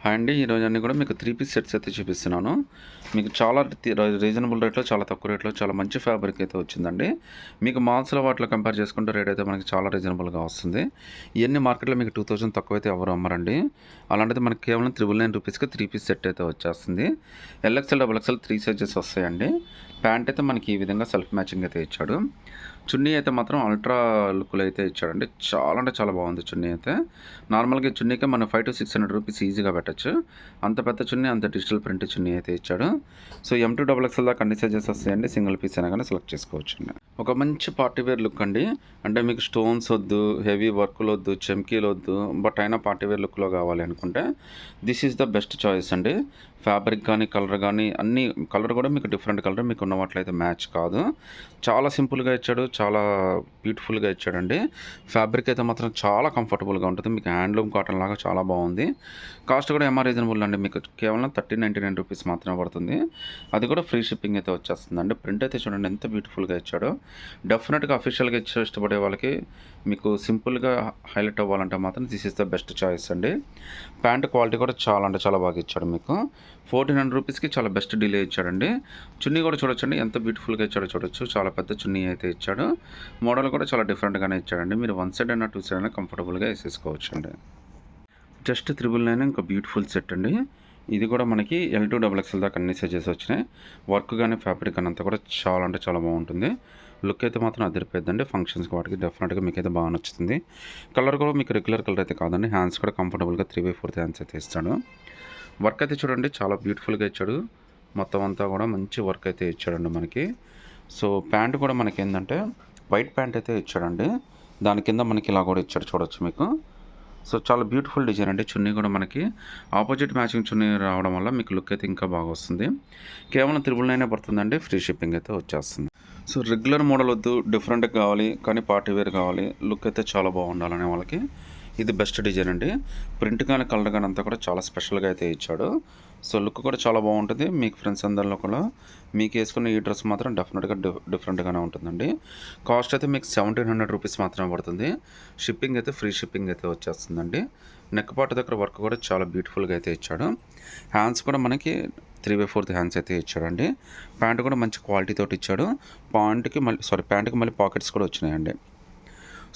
Hi అండి. ఈరోజు అన్నీ కూడా మీకు 3 పీస్ సెట్స్ అయితే చూపిస్తున్నాను. మీకు చాలా రీజనబుల్ రేట్‌లో, చాలా తక్కువ రేట్‌లో చాలా మంచి ఫ్యాబ్రిక్ అయితే వచ్చిందండి. మీకు మాల్స్‌లో వాటిలో కంపేర్ చేసుకుంటే రేట్ అయితే మనకి చాలా రీజనబుల్‌గా వస్తుంది. ఇయన్నీ మార్కెట్‌లో మీకు 2000 తక్కువైతే ఎవరు అమ్మరండి. అలాంటిది మనకి కేవలం 999 3 పీస్ సెట్ అయితే వచ్చేస్తుంది. ఎల్ఎక్స్ఎల్, డబుల్ ఎక్స్ఎల్ 3 సైజెస్ వస్తాయండి. ప్యాంట్ అయితే మనకి ఈ విధంగా సెల్ఫ్ మ్యాచింగ్ అయితే ఇచ్చాడు. చున్నీ అయితే మాత్రం అల్ట్రా లుక్‌లో అయితే ఇచ్చాడండి. చాలా అంటే చాలా బాగుంది చున్నీ అయితే. నార్మల్‌గా ఈ చున్నీకే మనం 500-600 రూపీస్ ఈజీగా పెట్టొచ్చు. అంత పెద్ద చున్నీ, అంత డిజిటల్ ప్రింట్ చున్నీ అయితే ఇచ్చాడు. సో M2 డబుల్ ఎక్స్ఎల్ దాకా అన్ని సైజెస్ వస్తాయండి. సింగిల్ పీస్ అయినా కానీ సెలెక్ట్ చేసుకోవచ్చండి. ఒక మంచి పార్టీ వేర్ లుక్ అండి. అంటే మీకు స్టోన్స్ వద్దు, హెవీ వర్కులు వద్దు, చమ్కీలు వద్దు, బట్ అయినా పార్టీ వేర్ లుక్‌లో కావాలి అనుకుంటే this is the best choice అండి. ఫ్యాబ్రిక్ కానీ, కలర్ కానీ అన్నీ కలర్ కూడా మీకు డిఫరెంట్ కలర్ మీకు ఉన్న వాటిలో మ్యాచ్ కాదు. చాలా సింపుల్‌గా ఇచ్చాడు. చాలా బ్యూటిఫుల్‌గా ఇచ్చాడండి. ఫ్యాబ్రిక్ అయితే మాత్రం చాలా కంఫర్టబుల్‌గా ఉంటుంది. మీకు హ్యాండ్లూమ్ కాటన్ లాగా చాలా బాగుంది. కాస్ట్ కూడా రీజనబుల్ అండి. మీకు కేవలం 1399 రూపీస్ మాత్రమే పడుతుంది. అది కూడా ఫ్రీ షిప్పింగ్ అయితే వచ్చేస్తుందండి. ప్రింట్ అయితే చూడండి ఎంత బ్యూటిఫుల్‌గా ఇచ్చాడో. డెఫినెట్‌గా అఫీషియల్‌గా ఇష్టపడే వాళ్ళకి మీకు సింపుల్‌గా హైలైట్ అవ్వాలంటే మాత్రం this is the best choice అండి. ప్యాంట్ క్వాలిటీ కూడా చాలా అంటే చాలా బాగా ఇచ్చాడు మీకు. 1400 రూపీస్‌కి చాలా బెస్ట్ డీలే ఇచ్చాడండి. చున్నీ కూడా చూడొచ్చండి ఎంత బ్యూటిఫుల్‌గా ఇచ్చాడో చూడొచ్చు. చాలా పెద్ద చున్నీ అయితే ఇచ్చాడు. మోడల్ కూడా చాలా డిఫరెంట్‌గానే ఇచ్చాడండి. మీరు 1 సైడ్ అయినా 2 సైడ్ అయినా కంఫర్టబుల్‌గా వేసేసుకోవచ్చండి. జస్ట్ 999 ఇంకా బ్యూటిఫుల్ సెట్ అండి. ఇది కూడా మనకి L2 డబుల్ ఎక్స్ఎల్ దాకా అన్ని సైజెస్ వచ్చినాయి. వర్క్ కానీ, ఫ్యాబ్రిక్ కానీ అంతా కూడా చాలా అంటే చాలా బాగుంటుంది. లుక్ అయితే మాత్రం అదిరిపోద్దండి. ఫంక్షన్స్కి వాటికి డెఫినెట్గా మీకైతే బాగా నచ్చుతుంది. కలర్ కూడా మీకు రెగ్యులర్ కలర్ అయితే కాదండి. హ్యాండ్స్ కూడా కంఫర్టబుల్గా 3/4 హ్యాండ్స్ అయితే ఇస్తాడు. వర్క్ అయితే చూడండి చాలా బ్యూటిఫుల్గా ఇచ్చాడు. మొత్తం అంతా కూడా మంచి వర్క్ అయితే ఇచ్చాడండి మనకి. సో ప్యాంట్ కూడా మనకి ఏంటంటే వైట్ ప్యాంట్ అయితే ఇచ్చాడండి. దాని కింద మనకి ఇలా కూడా ఇచ్చాడు చూడొచ్చు మీకు. సో చాలా బ్యూటిఫుల్ డిజైన్ అండి. చున్నీ కూడా మనకి ఆపోజిట్ మ్యాచింగ్ చున్నీ రావడం వల్ల మీకు లుక్ అయితే ఇంకా బాగా వస్తుంది. కేవలం 999 పడుతుందండి. ఫ్రీ షిప్పింగ్ అయితే వచ్చేస్తుంది. సో రెగ్యులర్ మోడల్ వద్దు, డిఫరెంట్గా కావాలి కానీ పార్టీ వేర్ కావాలి, లుక్ అయితే చాలా బాగుండాలనే వాళ్ళకి ఇది బెస్ట్ డిజైన్ అండి. ప్రింట్ కానీ, కలర్ కానీ అంతా కూడా చాలా స్పెషల్గా అయితే ఇచ్చాడు. సో లుక్ కూడా చాలా బాగుంటుంది. మీకు ఫ్రెండ్స్ అందరిలో కూడా మీకు వేసుకున్న ఈ డ్రెస్ మాత్రం డెఫినెట్గా డిఫరెంట్గానే ఉంటుందండి. కాస్ట్ అయితే మీకు 1700 రూపీస్ మాత్రమే పడుతుంది. షిప్పింగ్ అయితే ఫ్రీ షిప్పింగ్ అయితే వచ్చేస్తుందండి. నెక్ పార్ట్ దగ్గర వర్క్ కూడా చాలా బ్యూటిఫుల్గా అయితే ఇచ్చాడు. హ్యాండ్స్ కూడా మనకి 3/4 హ్యాండ్స్ అయితే ఇచ్చాడండి. ప్యాంట్ కూడా మంచి క్వాలిటీ తోటి ఇచ్చాడు. ప్యాంట్కి మళ్ళీ పాకెట్స్ కూడా వచ్చినాయండి.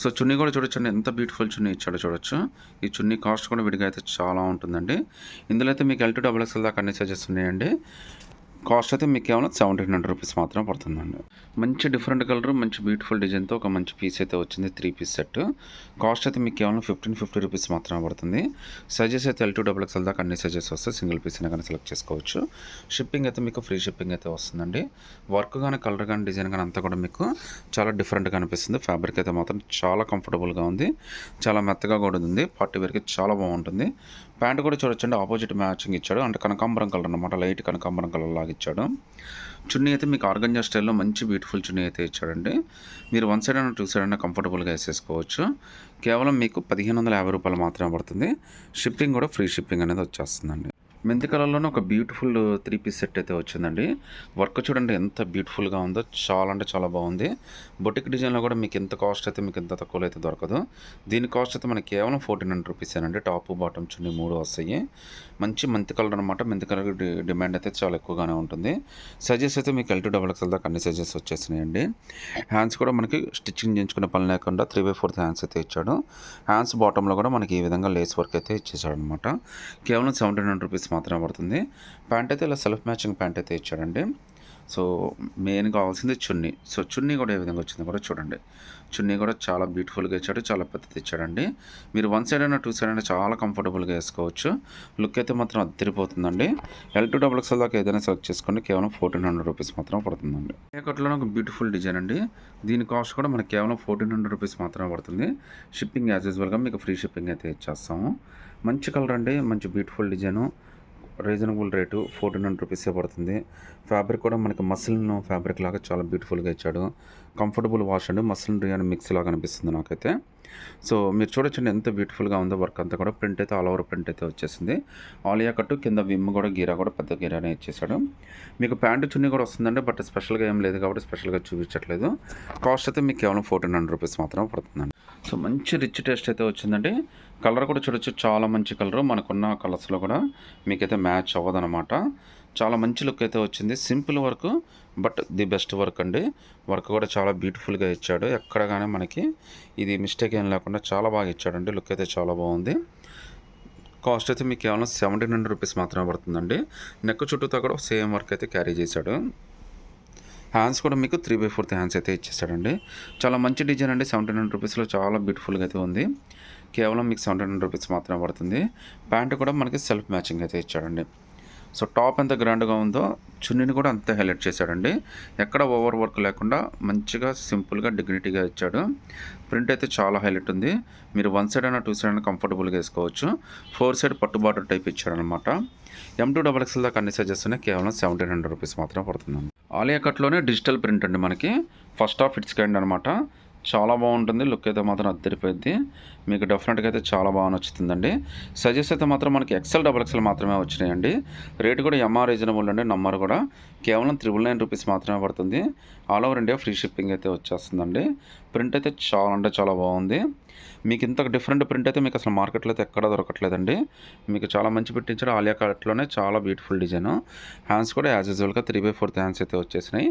సో చున్నీ కూడా చూడొచ్చండి ఎంత బ్యూటిఫుల్ చున్నీ ఇచ్చాడో చూడొచ్చు. ఈ చున్నీ కాస్ట్ కూడా విడిగా అయితే చాలా ఉంటుందండి. ఇందులో అయితే మీకు L2 డబుల్ ఎక్స్ఎల్ దాకా అన్ని సైజెస్ ఉన్నాయండి. కాస్ట్ అయితే మీకు కేవలం 1700 రూపీస్ మాత్రమే పడుతుందండి. మంచి డిఫరెంట్ కలర్, మంచి బ్యూటిఫుల్ డిజైన్తో ఒక మంచి పీస్ అయితే వచ్చింది. 3 పీస్ సెట్. కాస్ట్ అయితే మీకు కేవలం 1550 రూపీస్ మాత్రమే పడుతుంది. సైజెస్ అయితే L2 డబుల్ ఎక్స్ఎల్ దాకా అన్ని సైజెస్ వస్తాయి. సింగిల్ పీస్ అయినా కానీ సెలెక్ట్ చేసుకోవచ్చు. షిప్పింగ్ అయితే మీకు ఫ్రీ షిప్పింగ్ అయితే వస్తుందండి. వర్క్ కానీ, కలర్ కానీ, డిజైన్ కానీ అంతా కూడా మీకు చాలా డిఫరెంట్గా అనిపిస్తుంది. ఫ్యాబ్రిక్ అయితే మాత్రం చాలా కంఫర్టబుల్గా ఉంది. చాలా మెత్తగా కూడా ఉంది. పార్టీ వేర్కి చాలా బాగుంటుంది. ప్యాంట్ కూడా చూడొచ్చండి ఆపోజిట్ మ్యాచింగ్ ఇచ్చాడు. అంటే కనకాంబరం కలర్ అనమాట. లైట్ కనకాంబరం కలర్ లాగా ఇచ్చాడు. చున్నీ అయితే మీకు ఆర్గంజా స్టైల్లో మంచి బ్యూటిఫుల్ చున్నీ అయితే ఇచ్చాడండి. మీరు 1 సైడ్ అయినా 2 సైడ్ అయినా కంఫర్టబుల్గా వేసేసుకోవచ్చు. కేవలం మీకు 1550 రూపాయలు మాత్రమే పడుతుంది. షిప్పింగ్ కూడా ఫ్రీ షిప్పింగ్ అనేది వచ్చేస్తుందండి. మెంతి కలర్లోనే ఒక బ్యూటిఫుల్ 3 పీస్ సెట్ అయితే వచ్చిందండి. వర్క్ చూడండి ఎంత బ్యూటిఫుల్గా ఉందో. చాలా అంటే చాలా బాగుంది. బొటిక్ డిజైన్లో కూడా మీకు ఎంత కాస్ట్ అయితే మీకు ఎంత తక్కువలో అయితే దొరకదు. దీని కాస్ట్ అయితే మనకి కేవలం 1400 రూపీసేనండి. టాప్ బాటమ్ చున్నీ 3 వస్తాయి. మంచి మెంతి కలర్ అనమాట. మెంతి కలర్ డిమాండ్ అయితే చాలా ఎక్కువగానే ఉంటుంది. సైజెస్ అయితే మీకు L2 డబుల్ ఎక్స్ఎల్ దాకా అన్ని సైజెస్ వచ్చేసినాయండి. హ్యాండ్స్ కూడా మనకి స్టిచ్చింగ్ చేయించుకునే పని లేకుండా 3/4 హ్యాండ్స్ అయితే ఇచ్చాడు. హ్యాండ్స్ బాటంలో కూడా మనకి ఈ విధంగా లేస్ వర్క్ అయితే ఇచ్చేసాడు అనమాట. కేవలం 1700 రూపీస్ మాత్రమే పడుతుంది. ప్యాంట్ అయితే ఇలా సెల్ఫ్ మ్యాచింగ్ ప్యాంట్ అయితే ఇచ్చాడండి. సో మెయిన్ కావాల్సింది చున్నీ. సో చున్నీ కూడా ఏ విధంగా వచ్చిందో కూడా చూడండి. చున్నీ కూడా చాలా బ్యూటిఫుల్గా ఇచ్చాడు. చాలా పెద్దది ఇచ్చాడండి. మీరు 1 సైడ్ అయినా 2 సైడ్ అయినా చాలా కంఫర్టబుల్గా వేసుకోవచ్చు. లుక్ అయితే మాత్రం అదిరిపోతుందండి. L2 డబుల్ ఎక్స్ఎల్ దాకా ఏదైనా సెలెక్ట్ చేసుకోండి. కేవలం 1400 రూపీస్ మాత్రం పడుతుందండి. కట్లోనే ఒక బ్యూటిఫుల్ డిజైన్ అండి. దీని కాస్ట్ కూడా మనకి కేవలం 1400 రూపీస్ మాత్రమే పడుతుంది. షిప్పింగ్ యాజ్ యూజువల్గా మీకు ఫ్రీ షిప్పింగ్ అయితే ఇచ్చేస్తాము. మంచి కలర్ అండి. మంచి బ్యూటిఫుల్ డిజైను. రీజనబుల్ రేటు 1400 రూపీసే పడుతుంది. ఫ్యాబ్రిక్ కూడా మనకి మస్లిన్ ఫ్యాబ్రిక్ లాగా చాలా బ్యూటిఫుల్గా ఇచ్చాడు. కంఫర్టబుల్ వాష్ అండి. మస్లిన్ రియాన్ మిక్స్ లాగా అనిపిస్తుంది నాకైతే. సో మీరు చూడొచ్చండి ఎంత బ్యూటిఫుల్గా ఉందో వర్క్ అంతా కూడా. ప్రింట్ అయితే ఆల్ ఓవర్ ప్రింట్ అయితే వచ్చేసింది. ఆలియా కట్టు కింద విమ్ కూడా గీరా కూడా పెద్ద గీరానే ఇచ్చేసాడు. మీకు ప్యాంటు చున్నీ కూడా వస్తుందండి. బట్ స్పెషల్గా ఏం లేదు కాబట్టి స్పెషల్గా చూపించట్లేదు. కాస్ట్ అయితే మీకు కేవలం 1400 రూపీస్ మాత్రమే పడుతుందండి. సో మంచి రిచ్ టేస్ట్ అయితే వచ్చిందండి. కలర్ కూడా చూడొచ్చు, చాలా మంచి కలరు. మనకున్న కలర్స్లో కూడా మీకైతే మ్యాచ్ అవ్వదనమాట. చాలా మంచి లుక్ అయితే వచ్చింది. Simple work but the best work అండి. వర్క్ కూడా చాలా బ్యూటిఫుల్గా ఇచ్చాడు. ఎక్కడ కానీ మనకి ఇది మిస్టేక్ ఏం లేకుండా చాలా బాగా ఇచ్చాడండి. లుక్ అయితే చాలా బాగుంది. కాస్ట్ అయితే మీకు కేవలం 1700 రూపీస్ మాత్రమే పడుతుందండి. నెక్ చుట్టూతో కూడా సేమ్ వర్క్ అయితే క్యారీ చేశాడు. హ్యాండ్స్ కూడా మీకు 3/4 హ్యాండ్స్ అయితే ఇచ్చేసాడండి. చాలా మంచి డిజైన్ అండి. 1700 రూపీస్లో చాలా బ్యూటిఫుల్గా అయితే ఉంది. కేవలం మీకు 1700 రూపీస్ మాత్రమే పడుతుంది. ప్యాంటు కూడా మనకి సెల్ఫ్ మ్యాచింగ్ అయితే ఇచ్చాడండి. సో టాప్ ఎంత గ్రాండ్గా ఉందో చున్నీని కూడా అంతే హైలైట్ చేశాడండి. ఎక్కడ ఓవర్ వర్క్ లేకుండా మంచిగా సింపుల్గా డిగ్నిటీగా ఇచ్చాడు. ప్రింట్ అయితే చాలా హైలైట్ ఉంది. మీరు 1 సైడ్ అయినా 2 సైడ్ అయినా కంఫర్టబుల్గా వేసుకోవచ్చు. 4 సైడ్ పట్టు బార్డర్ టైప్ ఇచ్చాడనమాట. M2XXL దాకా అన్ని సైజెస్ ఉన్నాయి. కేవలం 1700 రూపీస్ మాత్రమే పడుతుందండి. ఆలియా కట్లోనే డిజిటల్ ప్రింట్ అండి. మనకి ఫస్ట్ హాఫ్ ఇట్స్ కైండ్ అనమాట. చాలా బాగుంటుంది. లుక్ అయితే మాత్రం అద్దరిపోయింది. మీకు డెఫినెట్గా అయితే చాలా బాగా నచ్చుతుందండి. సైజెస్ అయితే మాత్రం మనకి XL మాత్రమే వచ్చినాయండి. రేటు కూడా ఎంఆర్ రీజనబుల్ అండి. నంబర్ కూడా కేవలం 999 రూపీస్ మాత్రమే పడుతుంది. All over India free shipping అయితే వచ్చేస్తుందండి. ప్రింట్ అయితే చాలా అంటే చాలా బాగుంది. మీకు ఇంత డిఫరెంట్ ప్రింట్ అయితే మీకు అసలు మార్కెట్లో అయితే ఎక్కడా దొరకట్లేదండి. మీకు చాలా మంచి పెట్టించారు. ఆలియా కట్లోనే చాలా బ్యూటిఫుల్ డిజైన్. హ్యాండ్స్ కూడా యాజ్ యూజువల్గా 3/4 హ్యాండ్స్ అయితే వచ్చేసినాయి.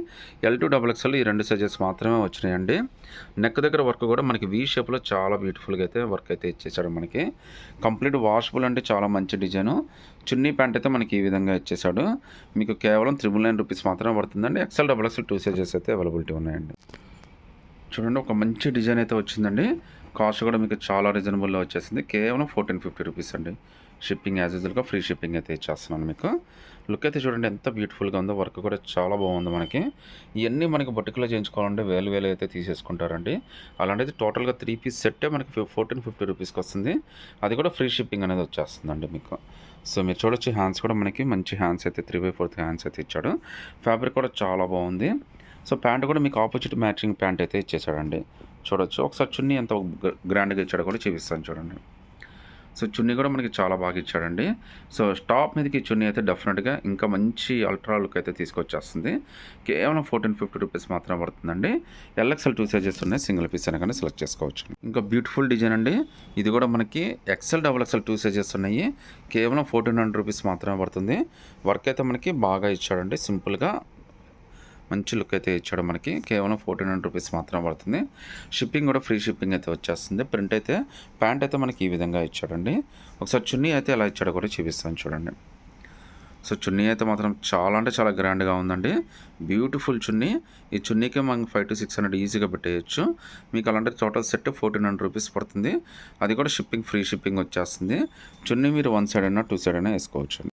L2XXL ఈ 2 సైజెస్ మాత్రమే వచ్చినాయండి. నెక్ దగ్గర వర్క్ కూడా మనకి వీ షేప్లో చాలా బ్యూటిఫుల్గా అయితే వర్క్ అయితే ఇచ్చేసాడు. మనకి కంప్లీట్ వాషబుల్ అంటే చాలా మంచి డిజైను. చున్నీ ప్యాంట్ అయితే మనకి ఈ విధంగా ఇచ్చేసాడు. మీకు కేవలం 999 రూపీస్ మాత్రమే పడుతుందండి. XL 2 సైజెస్ అయితే అవైలబిలిటీ ఉన్నాయండి. చూడండి ఒక మంచి డిజైన్ అయితే వచ్చిందండి. కాస్ట్ కూడా మీకు చాలా రీజనబుల్లో వచ్చేసింది. కేవలం 1450 రూపీస్ అండి. షిప్పింగ్ యాజ్ యూజువల్గా ఫ్రీ షిప్పింగ్ అయితే ఇచ్చేస్తున్నాను మీకు. లుక్ అయితే చూడండి ఎంత బ్యూటిఫుల్గా ఉందో. వర్క్ కూడా చాలా బాగుంది. మనకి ఇవన్నీ మనకి బొటిక్లో చేయించుకోవాలంటే వేలు అయితే తీసేసుకుంటారండి. అలాంటిది టోటల్గా 3 పీస్ సెట్టే మనకి 1450 రూపీస్కి వస్తుంది. అది కూడా ఫ్రీ షిప్పింగ్ అనేది వచ్చేస్తుందండి మీకు. సో మీరు చూడొచ్చు హ్యాండ్స్ కూడా మనకి మంచి హ్యాండ్స్ అయితే 3/4 హ్యాండ్స్ అయితే ఇచ్చాడు. ఫ్యాబ్రిక్ కూడా చాలా బాగుంది. సో ప్యాంట్ కూడా మీకు ఆపోజిట్ మ్యాచింగ్ ప్యాంట్ అయితే ఇచ్చేసాడండి. చూడొచ్చు. ఒకసారి చున్నీ ఎంత గ్రాండ్గా ఇచ్చాడో కూడా చూపిస్తాను చూడండి. సో చున్నీ కూడా మనకి చాలా బాగా ఇచ్చాడండి. సో టాప్ మీదకి చున్నీ అయితే డెఫినెట్గా ఇంకా మంచి అల్ట్రా లుక్ అయితే తీసుకొచ్చేస్తుంది. కేవలం 1450 రూపీస్ మాత్రమే పడుతుందండి. LXL 2 సైజెస్ ఉన్నాయి. సింగిల్ పీస్ అయినా కానీ సెలెక్ట్ చేసుకోవచ్చు. ఇంకా బ్యూటిఫుల్ డిజైన్ అండి. ఇది కూడా మనకి XL 2 సైజెస్ ఉన్నాయి. కేవలం 1400 రూపీస్ మాత్రమే పడుతుంది. వర్క్ అయితే మనకి బాగా ఇచ్చాడండి. సింపుల్గా మంచి లుక్ అయితే ఇచ్చాడు. మనకి కేవలం 1400 రూపీస్ మాత్రం పడుతుంది. షిప్పింగ్ కూడా ఫ్రీ షిప్పింగ్ అయితే వచ్చేస్తుంది. ప్రింట్ అయితే ప్యాంట్ అయితే మనకి ఈ విధంగా ఇచ్చాడండి. ఒకసారి చున్నీ అయితే ఎలా ఇచ్చాడో కూడా చూపిస్తాను చూడండి. సో చున్నీ అయితే మాత్రం చాలా అంటే చాలా గ్రాండ్గా ఉందండి. బ్యూటిఫుల్ చున్నీ. ఈ చున్నీకే మనం 500 to 600 ఈజీగా పెట్టేయచ్చు. మీకు అలాంటి టోటల్ సెట్ 1400 రూపీస్ పడుతుంది. అది కూడా షిప్పింగ్ ఫ్రీ షిప్పింగ్ వచ్చేస్తుంది. చున్నీ మీరు 1 సైడ్ అయినా 2 సైడ్ అయినా వేసుకోవచ్చు.